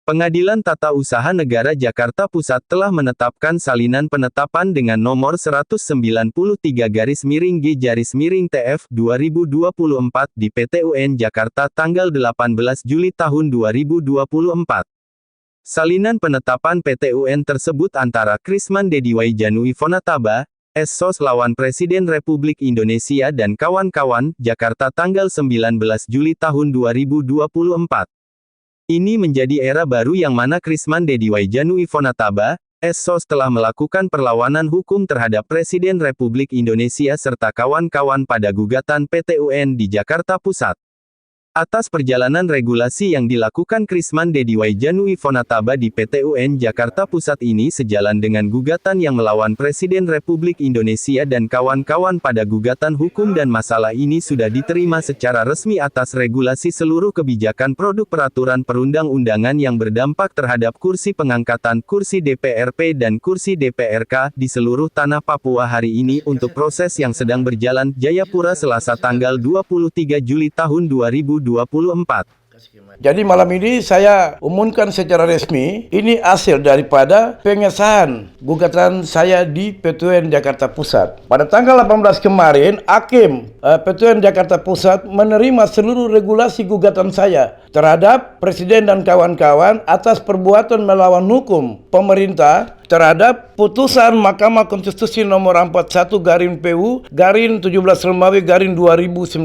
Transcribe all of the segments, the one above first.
Pengadilan Tata Usaha Negara Jakarta Pusat telah menetapkan salinan penetapan dengan nomor 193-G-TF 2024 di PT UN Jakarta tanggal 18 Juli tahun 2024. Salinan penetapan PT UN tersebut antara Krisman Dediwai Janui Fonataba, SSOS lawan Presiden Republik Indonesia dan kawan-kawan, Jakarta tanggal 19 Juli tahun 2024. Ini menjadi era baru yang mana Krisman Dediwai Janui Fonataba, SSOS telah melakukan perlawanan hukum terhadap Presiden Republik Indonesia serta kawan-kawan pada gugatan PT UN di Jakarta Pusat. Atas perjalanan regulasi yang dilakukan Krisman Dediwai Janui Fonataba di PT UN Jakarta Pusat ini sejalan dengan gugatan yang melawan Presiden Republik Indonesia dan kawan-kawan pada gugatan hukum dan masalah ini sudah diterima secara resmi atas regulasi seluruh kebijakan produk peraturan perundang-undangan yang berdampak terhadap kursi pengangkatan kursi DPRP dan kursi DPRK di seluruh tanah Papua hari ini untuk proses yang sedang berjalan Jayapura Selasa tanggal 23 Juli tahun 2024. Jadi malam ini saya umumkan secara resmi, ini hasil daripada pengesahan gugatan saya di PT UN Jakarta Pusat. Pada tanggal 18 kemarin, Hakim PT UN Jakarta Pusat menerima seluruh regulasi gugatan saya terhadap Presiden dan kawan-kawan atas perbuatan melawan hukum pemerintah terhadap putusan Mahkamah Konstitusi nomor 41/PU garing 17 Romawi garing 2019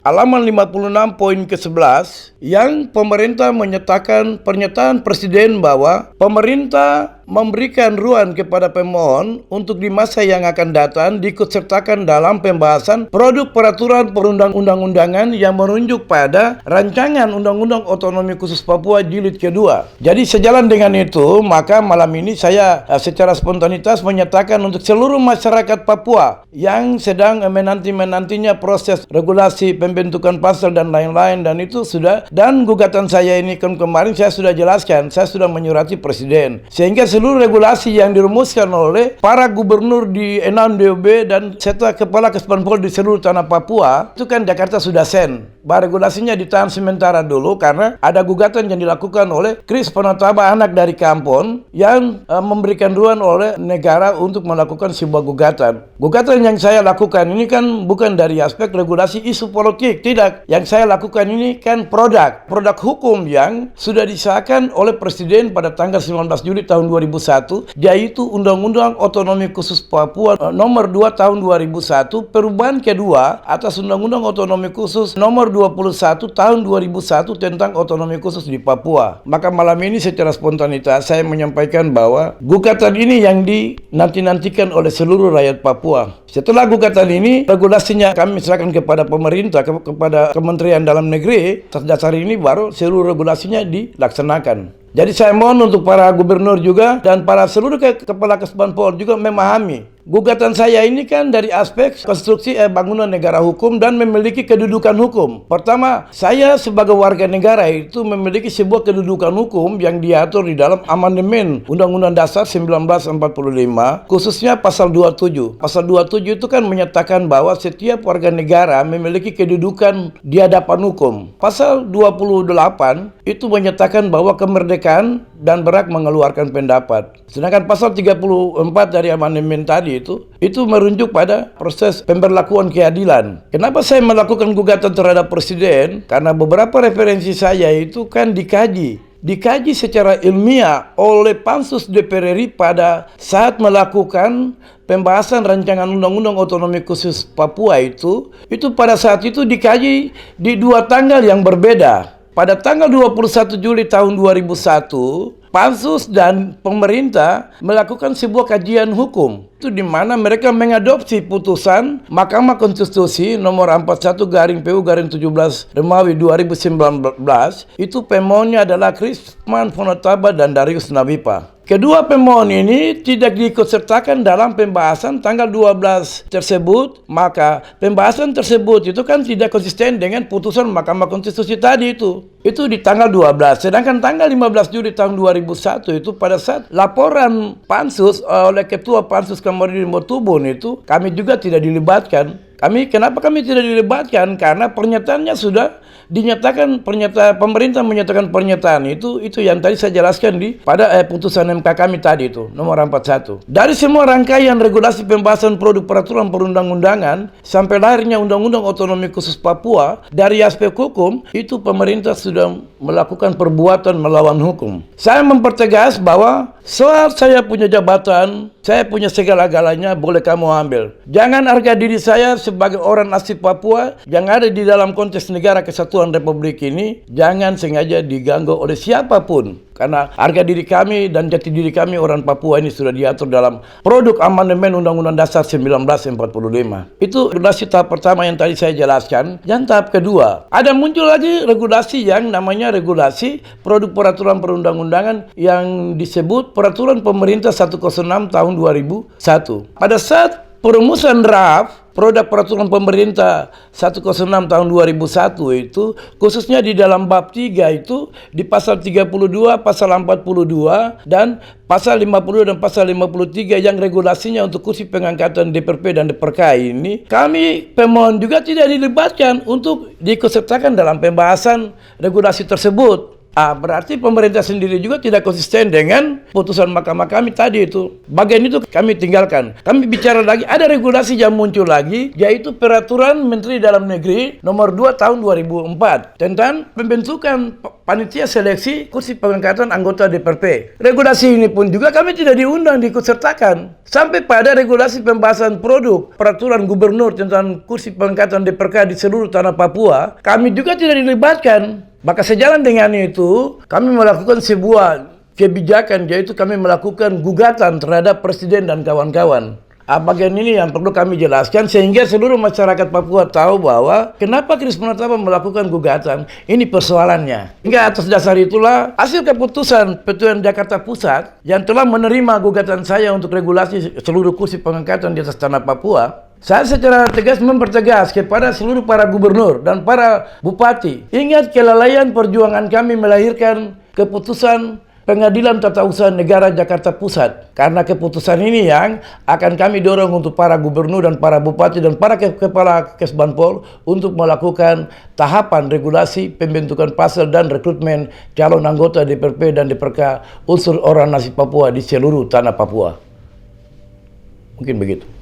halaman 56 poin ke-11 yang pemerintah menyatakan pernyataan Presiden bahwa pemerintah memberikan ruang kepada pemohon untuk di masa yang akan datang diikutsertakan dalam pembahasan produk peraturan perundang-undangan yang merujuk pada rancangan Undang-Undang Otonomi Khusus Papua Jilid kedua. Jadi sejalan dengan itu, maka malam ini saya secara spontanitas menyatakan untuk seluruh masyarakat Papua yang sedang menantinya proses regulasi pembentukan pasal dan lain-lain, dan itu sudah, dan gugatan saya ini kemarin saya sudah jelaskan, saya sudah menyurati Presiden, sehingga seluruh regulasi yang dirumuskan oleh para gubernur di 6 DOB dan serta kepala Kesbangpol di seluruh tanah Papua, itu kan Jakarta sudah sen. Bahwa regulasinya ditahan sementara dulu karena ada gugatan yang dilakukan oleh Kris Fonataba, anak dari Kampon, yang memberikan ruang oleh negara untuk melakukan sebuah gugatan. Gugatan yang saya lakukan ini kan bukan dari aspek regulasi isu politik, tidak. Yang saya lakukan ini kan produk hukum yang sudah disahkan oleh Presiden pada tanggal 19 Juli tahun 2001, yaitu Undang-Undang Otonomi Khusus Papua nomor 2 tahun 2001, perubahan kedua atas Undang-Undang Otonomi Khusus nomor 21 tahun 2001 tentang otonomi khusus di Papua. Maka malam ini secara spontanitas saya menyampaikan bahwa gugatan ini yang dinanti-nantikan oleh seluruh rakyat Papua. Setelah gugatan ini, regulasinya kami serahkan kepada pemerintah, kepada Kementerian Dalam Negeri. Atas dasar ini baru seluruh regulasinya dilaksanakan. Jadi saya mohon untuk para gubernur juga dan para seluruh kepala Kesbangpol juga memahami gugatan saya ini kan dari aspek konstruksi bangunan negara hukum dan memiliki kedudukan hukum. Pertama, saya sebagai warga negara itu memiliki sebuah kedudukan hukum yang diatur di dalam amandemen Undang-Undang Dasar 1945, khususnya pasal 27. Pasal 27 itu kan menyatakan bahwa setiap warga negara memiliki kedudukan di hadapan hukum. Pasal 28 itu menyatakan bahwa kemerdekaan dan berhak mengeluarkan pendapat. Sedangkan pasal 34 dari amandemen tadi itu merujuk pada proses pemberlakuan keadilan. Kenapa saya melakukan gugatan terhadap Presiden? Karena beberapa referensi saya itu kan dikaji secara ilmiah oleh Pansus DPR RI pada saat melakukan pembahasan rancangan Undang-Undang Otonomi Khusus Papua itu pada saat itu dikaji di dua tanggal yang berbeda. Pada tanggal 21 Juli tahun 2001, Pansus dan pemerintah melakukan sebuah kajian hukum. Itu di mana mereka mengadopsi putusan Mahkamah Konstitusi nomor 41/PU garing 17 Romawi 2019. Itu pemohonnya adalah Krisman Fonataba dan Darius Nabipa. Kedua pemohon ini tidak diikutsertakan dalam pembahasan tanggal 12 tersebut, maka pembahasan tersebut itu kan tidak konsisten dengan putusan Mahkamah Konstitusi tadi itu. Itu di tanggal 12. Sedangkan tanggal 15 Juli tahun 2001 itu pada saat laporan Pansus oleh Ketua Pansus Kamarudin Motubun itu kami juga tidak dilibatkan. Kenapa kami tidak dilibatkan? Karena pernyataannya sudah dinyatakan pemerintah menyatakan pernyataan itu yang tadi saya jelaskan pada putusan MK kami tadi itu nomor 41. Dari semua rangkaian regulasi pembahasan produk peraturan perundang-undangan sampai lahirnya Undang-Undang Otonomi Khusus Papua, dari aspek hukum itu pemerintah sudah melakukan perbuatan melawan hukum. Saya mempertegas bahwa soal saya punya jabatan, saya punya segala-galanya, boleh kamu ambil. Jangan harga diri saya sebagai orang asli Papua yang ada di dalam konteks negara kesatuan Republik ini, jangan sengaja diganggu oleh siapapun. Karena harga diri kami dan jati diri kami orang Papua ini sudah diatur dalam produk amandemen Undang-Undang Dasar 1945. Itu regulasi tahap pertama yang tadi saya jelaskan. Yang tahap kedua, ada muncul lagi regulasi yang namanya regulasi produk peraturan perundang-undangan yang disebut Peraturan Pemerintah 106 tahun 2001. Pada saat perumusan draft produk peraturan pemerintah 106 tahun 2001 itu, khususnya di dalam bab 3 itu, di pasal 32, pasal 42, dan pasal 50 dan pasal 53 yang regulasinya untuk kursi pengangkatan DPRP dan DPRK ini, kami pemohon juga tidak dilibatkan untuk diikutsertakan dalam pembahasan regulasi tersebut. Berarti pemerintah sendiri juga tidak konsisten dengan putusan mahkamah kami tadi itu. Bagian itu kami tinggalkan. Kami bicara lagi, ada regulasi yang muncul lagi, yaitu Peraturan Menteri Dalam Negeri nomor 2 tahun 2004 tentang pembentukan panitia seleksi kursi pengangkatan anggota DPRP. Regulasi ini pun juga kami tidak diundang diikutsertakan. Sampai pada regulasi pembahasan produk peraturan gubernur tentang kursi pengangkatan DPRK di seluruh tanah Papua, kami juga tidak dilibatkan. Maka sejalan dengan itu, kami melakukan sebuah kebijakan, yaitu kami melakukan gugatan terhadap Presiden dan kawan-kawan. Bagian ini yang perlu kami jelaskan sehingga seluruh masyarakat Papua tahu bahwa kenapa Kris Penetapan melakukan gugatan. Ini persoalannya. Hingga atas dasar itulah hasil keputusan PT UN Jakarta Pusat yang telah menerima gugatan saya untuk regulasi seluruh kursi pengangkatan di atas tanah Papua. Saya secara tegas mempertegas kepada seluruh para gubernur dan para bupati. Ingat kelalaian perjuangan kami melahirkan keputusan Pengadilan Tata Usaha Negara Jakarta Pusat. Karena keputusan ini yang akan kami dorong untuk para gubernur dan para bupati dan para kepala Kesbanpol untuk melakukan tahapan regulasi pembentukan pasal dan rekrutmen calon anggota DPRP dan DPRK unsur orang asli Papua di seluruh tanah Papua. Mungkin begitu.